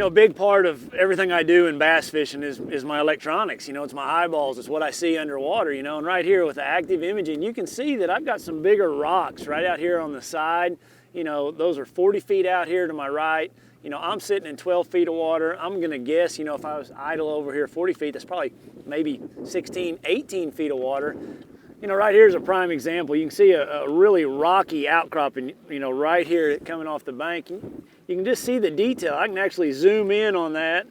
know, a big part of everything I do in bass fishing is my electronics. You know, it's my eyeballs, it's what I see underwater, you know, and right here with the active imaging, you can see that I've got some bigger rocks right out here on the side. You know, those are 40 feet out here to my right. You know, I'm sitting in 12 feet of water. I'm gonna guess, you know, if I was idle over here 40 feet, that's probably maybe 16, 18 feet of water. You know, right here's a prime example. You can see a really rocky outcropping, you know, right here coming off the bank. You can just see the detail. I can actually zoom in on that.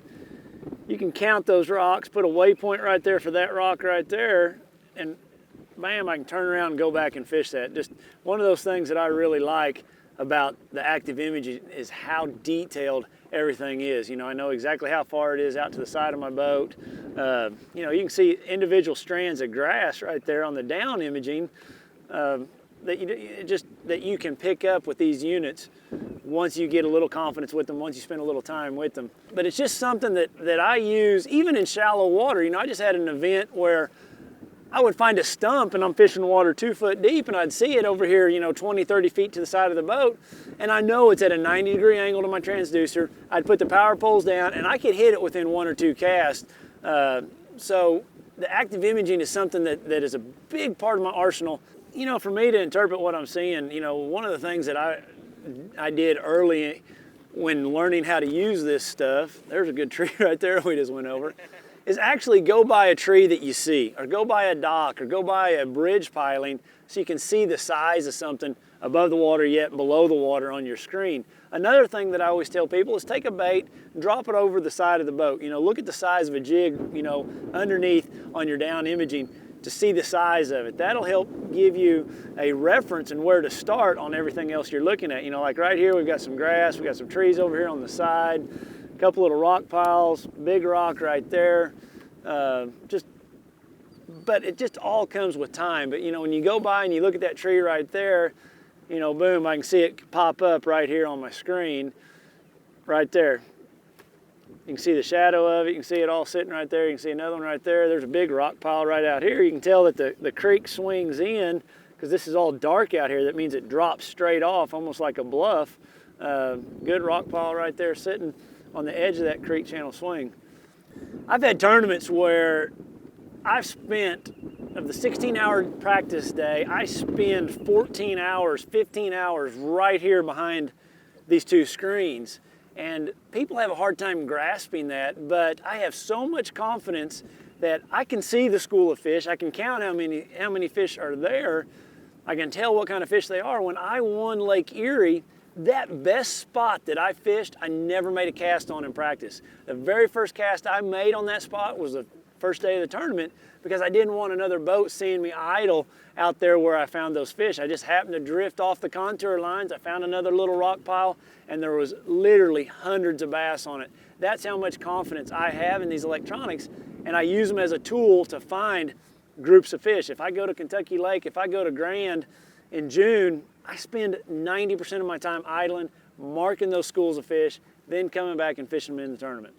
You can count those rocks, put a waypoint right there for that rock right there, and bam, I can turn around and go back and fish that. Just one of those things that I really like about the active imaging is how detailed everything is. You know, I know exactly how far it is out to the side of my boat. You know, you can see individual strands of grass right there on the down imaging that you can pick up with these units once you get a little confidence with them, once you spend a little time with them. But it's just something that I use even in shallow water. You know, I just had an event where I would find a stump and I'm fishing the water 2 foot deep and I'd see it over here, you know, 20, 30 feet to the side of the boat. And I know it's at a 90-degree angle to my transducer. I'd put the power poles down and I could hit it within 1 or 2 casts. So the active imaging is something that is a big part of my arsenal. You know, for me to interpret what I'm seeing, you know, one of the things that I did early when learning how to use this stuff, there's a good tree right there we just went over, is actually go by a tree that you see, or go by a dock, or go by a bridge piling so you can see the size of something above the water yet below the water on your screen. Another thing that I always tell people is take a bait, drop it over the side of the boat. You know, look at the size of a jig, you know, underneath on your down imaging to see the size of it. That'll help give you a reference and where to start on everything else you're looking at. You know, like right here, we've got some grass, we've got some trees over here on the side, a couple little rock piles, big rock right there. But it just all comes with time. But you know, when you go by and you look at that tree right there, you know, boom, I can see it pop up right here on my screen, right there. You can see the shadow of it, you can see it all sitting right there, you can see another one right there. There's a big rock pile right out here. You can tell that the creek swings in, because this is all dark out here. That means it drops straight off, almost like a bluff. Good rock pile right there sitting on the edge of that creek channel swing. I've had tournaments where I've spent, of the 16-hour practice day, I spend 14 hours, 15 hours right here behind these 2 screens. And people have a hard time grasping that, but I have so much confidence that I can see the school of fish, I can count how many fish are there, I can tell what kind of fish they are. When I won Lake Erie, that best spot that I fished, I never made a cast on in practice. The very first cast I made on that spot was the first day of the tournament, because I didn't want another boat seeing me idle out there where I found those fish. I just happened to drift off the contour lines. I found another little rock pile and there was literally hundreds of bass on it. That's how much confidence I have in these electronics, and I use them as a tool to find groups of fish. If I go to Kentucky Lake, if I go to Grand in June, I spend 90% of my time idling, marking those schools of fish, then coming back and fishing them in the tournament.